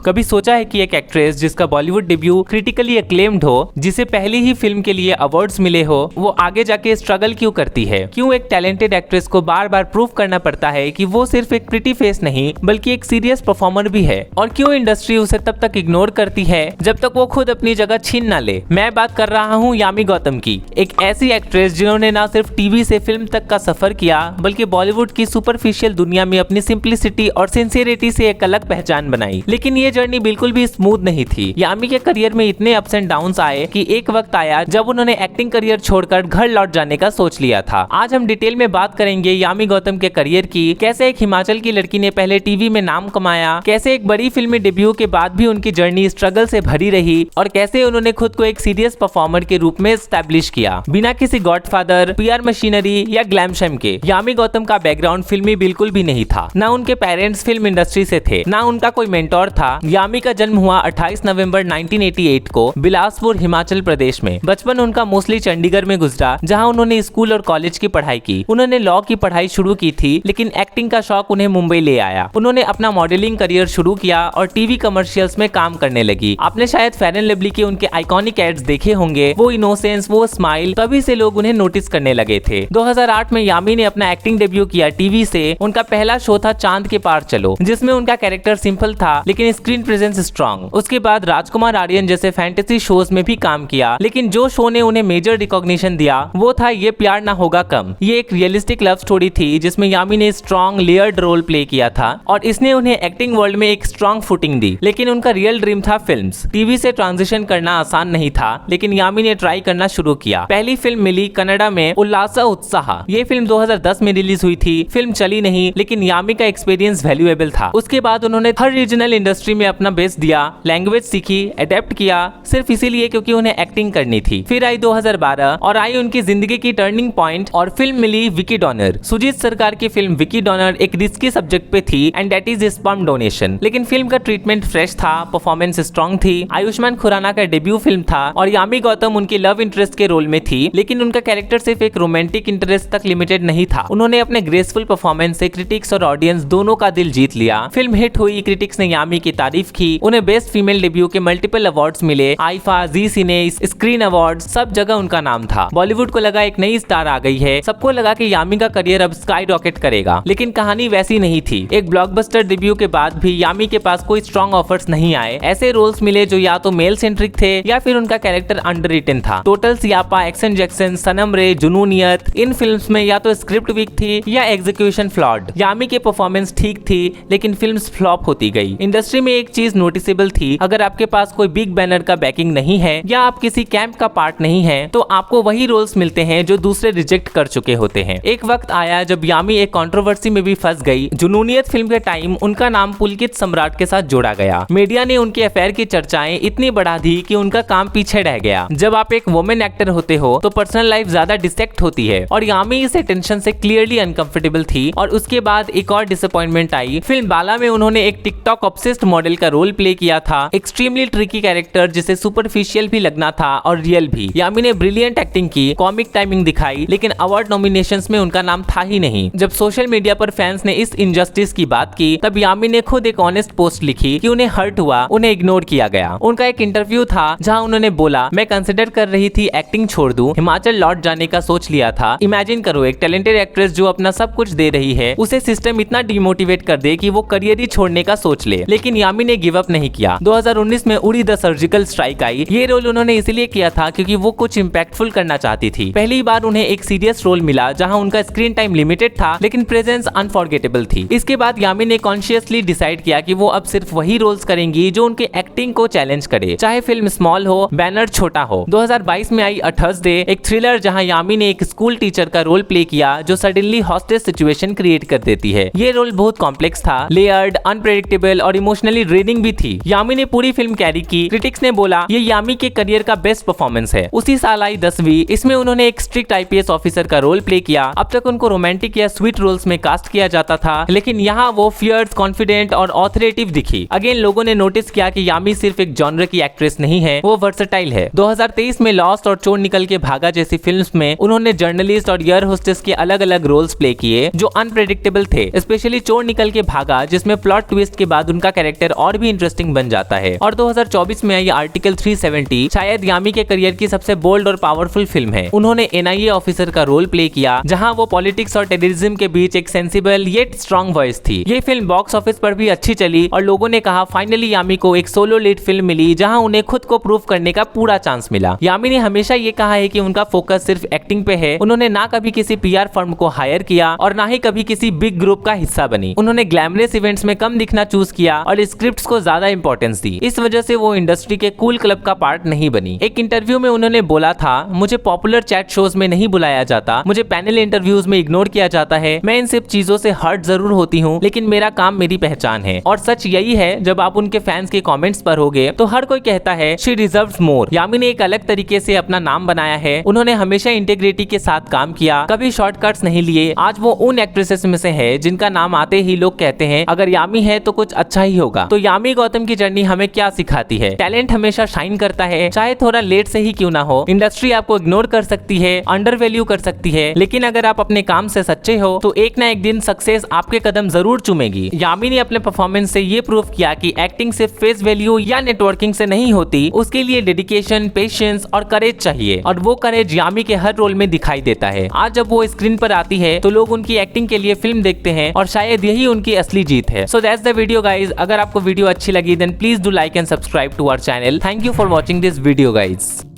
कभी सोचा है कि एक एक्ट्रेस जिसका बॉलीवुड डेब्यू क्रिटिकली एक्लेम्ड हो, जिसे पहली ही फिल्म के लिए अवार्ड्स मिले हो, वो आगे जाके स्ट्रगल क्यों करती है? क्यों एक टैलेंटेड एक्ट्रेस को बार बार प्रूव करना पड़ता है कि वो सिर्फ एक प्रिटी फेस नहीं बल्कि एक सीरियस परफॉर्मर भी है? और क्यों इंडस्ट्री उसे तब तक इग्नोर करती है जब तक वो खुद अपनी जगह छीन ना ले? मैं बात कर रहा हूँ यामी गौतम की, एक ऐसी एक्ट्रेस जिन्होंने ना सिर्फ टीवी से फिल्म तक का सफर किया बल्कि बॉलीवुड की सुपरफिशियल दुनिया में अपनी सिंप्लिसिटी और सिंसियरिटी से एक अलग पहचान बनाई। लेकिन ये जर्नी बिल्कुल भी स्मूथ नहीं थी। यामी के करियर में इतने अप्स एंड डाउन्स आए कि एक वक्त आया जब उन्होंने एक्टिंग करियर छोड़कर घर लौट जाने का सोच लिया था। आज हम डिटेल में बात करेंगे यामी गौतम के करियर की, कैसे एक हिमाचल की लड़की ने पहले टीवी में नाम कमाया, कैसे एक बड़ी फिल्म में डेब्यू के बाद भी उनकी जर्नी स्ट्रगल से भरी रही और कैसे उन्होंने खुद को एक सीरियस परफॉर्मर के रूप में एस्टैब्लिश किया बिना किसी गॉडफादर, पीआर मशीनरी या ग्लैम शैम के। यामी गौतम का बैकग्राउंड फिल्मी बिल्कुल भी नहीं था। ना उनके पेरेंट्स फिल्म इंडस्ट्री से थे, ना उनका कोई मेंटोर था। यामी का जन्म हुआ 28 नवंबर 1988 को बिलासपुर, हिमाचल प्रदेश में। बचपन उनका मोस्टली चंडीगढ़ में गुजरा, जहां उन्होंने स्कूल और कॉलेज की पढ़ाई की। उन्होंने लॉ की पढ़ाई शुरू की थी, लेकिन एक्टिंग का शौक उन्हें मुंबई ले आया। उन्होंने अपना मॉडलिंग करियर शुरू किया और टीवी कमर्शियल्स में काम करने लगी। आपने शायद फेयर एंड लवली के उनके आइकॉनिक एड्स देखे होंगे, वो इनोसेंस, वो स्माइल, तभी से लोग उन्हें नोटिस करने लगे थे। 2008 में यामी ने अपना एक्टिंग डेब्यू किया टीवी से। उनका पहला शो था चांद के पार चलो, जिसमें उनका कैरेक्टर सिंपल था लेकिन स्क्रीन प्रेजेंस स्ट्रॉन्ग। उसके बाद राजकुमार आर्यन जैसे फैंटेसी शोज में भी काम किया, लेकिन जो शो ने उन्हें मेजर रिकॉग्निशन दिया वो था ये प्यार ना होगा कम। ये एक रियलिस्टिक लव स्टोरी थी जिसमें यामी ने स्ट्रॉन्ग लेयर्ड रोल प्ले किया था और इसने उन्हें एक्टिंग वर्ल्ड में एक स्ट्रॉन्ग फुटिंग दी। लेकिन उनका रियल ड्रीम था फिल्म्स। टीवी से ट्रांजिशन करना आसान नहीं था, लेकिन यामी ने ट्राई करना शुरू किया। पहली फिल्म मिली कन्नड़ा में उल्लासा उत्साह। ये फिल्म 2010 में रिलीज हुई थी। फिल्म चली नहीं, लेकिन यामी का एक्सपीरियंस वैल्यूएबल था। उसके बाद उन्होंने हर रीजनल इंडस्ट्री में अपना बेस्ट दिया, लैंग्वेज सीखी, अडेप्ट किया, सिर्फ इसीलिए क्योंकि उन्हें एक्टिंग करनी थी। फिर आई 2012 और आई उनकी जिंदगी की टर्निंग पॉइंट और फिल्म मिली विकी डॉनर। सुजीत सरकार की फिल्म विकी डॉनर एक रिस्की सब्जेक्ट पे थी and that is sperm donation. लेकिन फिल्म का ट्रीटमेंट फ्रेश था, परफॉर्मेंस स्ट्रॉन्ग थी। आयुष्मान खुराना का डेब्यू फिल्म था और यामी गौतम उनकी लव इंटरेस्ट के रोल में थी, लेकिन उनका कैरेक्टर सिर्फ एक रोमांटिक इंटरेस्ट तक लिमिटेड नहीं था। उन्होंने अपने ग्रेसफुल परफॉर्मेंस से क्रिटिक्स और ऑडियंस दोनों का दिल जीत लिया। फिल्म हिट हुई, क्रिटिक्स ने यामी की तारीफ की, उन्हें बेस्ट फीमेल डेब्यू के मल्टीपल अवार्ड्स मिले, आईफा, जी सिने, स्क्रीन अवार्ड, सब जगह उनका नाम था। बॉलीवुड को लगा एक नई स्टार आ गई है, सबको लगा कि यामी का करियर अब स्काई रॉकेट करेगा। लेकिन कहानी वैसी नहीं थी। एक ब्लॉकबस्टर डेब्यू के बाद भी यामी के पास कोई स्ट्रॉन्ग ऑफर्स नहीं आए। ऐसे रोल्स मिले जो या तो मेल सेंट्रिक थे या फिर उनका कैरेक्टर अंडररिटन था। टोटल सियापा, एक्शन जैक्सन, सनम रे, जुनूनियत, इन फिल्म्स में या तो स्क्रिप्ट वीक थी या एग्जीक्यूशन फ्लॉड। यामी की परफॉर्मेंस ठीक थी, लेकिन फिल्म्स फ्लॉप होती गई। इंडस्ट्री में एक चीज नोटिसेबल थी, अगर आपके पास कोई बिग बैनर का बैकिंग नहीं है या आप किसी कैंप का पार्ट नहीं है, तो आपको वही रोल्स मिलते हैं जो दूसरे रिजेक्ट कर चुके होते हैं। एक वक्त आया जब यामी एक कंट्रोवर्सी में भी फंस गई। जुनूनियत फिल्म के टाइम उनका नाम पुलकित सम्राट के साथ जोड़ा गया। मीडिया ने उनके अफेयर की चर्चाएं इतनी बढ़ा दी कि उनका काम पीछे रह गया। जब आप एक वुमेन एक्टर होते हो तो पर्सनल लाइफ ज्यादा डिस्ट्रैक्ट होती है और यामी इस टेंशन से क्लियरली अनकंफर्टेबल थी। और उसके बाद एक और डिसअपॉइंटमेंट आई। फिल्म बाला में उन्होंने एक टिकटॉक ऑब्सेस्ड मॉडल का रोल प्ले किया था, एक्सट्रीमली ट्रिकी कैरेक्टर जिसे सुपरफिशियल भी लगना था और रियल भी। यामी ने ब्रिलियंट एक्टिंग की, कॉमिक टाइमिंग दिखाई, लेकिन अवार्ड नॉमिनेशंस में उनका नाम था ही नहीं। जब सोशल मीडिया पर फैंस ने इस इनजस्टिस की बात की, तब यामी ने खुद एक ऑनेस्ट पोस्ट लिखी कि उन्हें हर्ट हुआ, उन्हें इग्नोर किया गया। उनका एक इंटरव्यू था जहां उन्होंने बोला, मैं कंसिडर कर रही थी एक्टिंग छोड़ दूं, हिमाचल लौट जाने का सोच लिया था। इमेजिन करो, एक टैलेंटेड एक्ट्रेस जो अपना सब कुछ दे रही है, उसे सिस्टम इतना डिमोटिवेट कर दे कि वो करियर ही छोड़ने का सोच ले। लेकिन यामी ने गिव अप नहीं किया। 2019 में उड़ी द सर्जिकल स्ट्राइक आई। ये रोल उन्होंने इसलिए किया था क्योंकि वो कुछ इंपैक्टफुल करना चाहती थी। पहली बार उन्हें एक सीरियस रोल मिला जहां उनका स्क्रीन टाइम लिमिटेड था, लेकिन प्रेजेंस अनफॉरगेटेबल थी। इसके बाद यामी ने कॉन्शियसली डिसाइड किया कि वो अब सिर्फ वही रोल्स करेंगी जो उनके एक्टिंग को चैलेंज करे, चाहे फिल्म स्मॉल हो, बैनर छोटा हो। 2022 में आई अ थर्सडे, एक थ्रिलर जहां यामी ने एक स्कूल टीचर का रोल प्ले किया जो सडनली हॉस्टेज सिचुएशन क्रिएट कर देती है। ये रोल बहुत कॉम्प्लेक्स था, लेयर्ड, अनप्रेडिक्टेबल और इमोशनली ड्रेनिंग भी थी। यामी ने पूरी फिल्म कैरी की। क्रिटिक्स ने बोला ये यामी के करियर का बेस्ट परफॉर्मेंस है। उसी साल आई 10वीं। इसमें उन्होंने एक स्ट्रिक्ट आईपीएस ऑफिसर का रोल प्ले किया। अब तक उनको रोमांटिक या स्वीट रोल्स में कास्ट किया जाता था, लेकिन यहाँ वो फियर्स, कॉन्फिडेंट और ऑथोरेटिव दिखी। अगेन लोगों ने नोटिस किया कि यामी सिर्फ एक जॉनर की एक्ट्रेस नहीं है, वो वर्सेटाइल है। 2023 में लॉस्ट और चोर निकल के भागा जैसी फिल्म्स में उन्होंने जर्नलिस्ट और एयर होस्टेस के अलग अलग रोल्स प्ले किए जो अनप्रेडिक्टेबल थे। स्पेशली चोर निकल के भागा, जिसमें प्लॉट ट्विस्ट के बाद उनका कैरेक्टर और भी इंटरेस्टिंग बन जाता है। और 2024 में आई आर्टिकल 370 शायद यामी के करियर की सबसे बोल्ड और पावरफुल फिल्म है। उन्होंने NIA ऑफिसर का रोल प्ले किया, जहां वो पॉलिटिक्स और टेररिज्म के बीच एक सेंसिबल येट स्ट्रॉन्ग वॉइस थी। ये फिल्म बॉक्स ऑफिस पर भी अच्छी चली और लोगों ने कहा फाइनली यामी को एक सोलो लीड फिल्म मिली जहां उन्हें खुद को प्रूव करने का पूरा चांस मिला। यामी ने हमेशा ये कहा है कि उनका फोकस सिर्फ एक्टिंग पे है। उन्होंने ना कभी किसी PR फर्म को हायर किया और ना ही कभी किसी बिग ग्रुप का हिस्सा बनी। उन्होंने ग्लैमरस इवेंट्स में कम दिखना चूज किया और स्क्रिप्ट्स को ज्यादा इंपॉर्टेंस दी। इस वजह से वो इंडस्ट्री के कूल क्लब का पार्ट नहीं बनी। एक इंटरव्यू में उन्होंने बोला था, मुझे पॉपुलर चैट शोज में नहीं बुलाया जाता, मुझे पैनल इंटरव्यूज में इग्नोर किया जाता है। मैं इन सब चीजों से हर्ट जरूर होती हूँ, लेकिन मेरा काम मेरी पहचान है। और सच यही है, जब आप उनके फैंस के कमेंट्स पर होगे तो हर कोई कहता है शी डिजर्व्स मोर। यामी ने एक अलग तरीके से अपना नाम बनाया है। उन्होंने हमेशा इंटीग्रिटी के साथ काम किया, कभी शॉर्टकट्स नहीं लिए। आज वो उन एक्ट्रेसेस में से है जिनका नाम आते ही लोग कहते हैं अगर यामी है तो कुछ अच्छा ही होगा। तो यामी गौतम की जर्नी हमें क्या सिखाती है? टैलेंट हमेशा शाइन करता है, चाहे थोड़ा लेट से ही क्यों ना हो। इंडस्ट्री आपको इग्नोर कर सकती है, अंडर वैल्यू कर सकती है, लेकिन अगर आप अपने काम से सच्चे हो तो एक ना एक दिन सक्सेस आपके कदम जरूर चूमेगी। यामी ने अपने परफॉर्मेंस से ये प्रूव किया कि एक्टिंग सिर्फ फेस वैल्यू या नेटवर्किंग से नहीं होती, उसके लिए डेडिकेशन, पेशेंस और करेज चाहिए। और वो करेज यामी के हर रोल में दिखाई देता है। आज जब वो स्क्रीन पर आती है तो लोग उनकी एक्टिंग के लिए फिल्म देखते हैं और शायद यही उनकी असली जीत है। So that's the video guys. अगर आपको वीडियो अच्छी लगी then please do like and subscribe to our channel. Thank you for watching this video guys.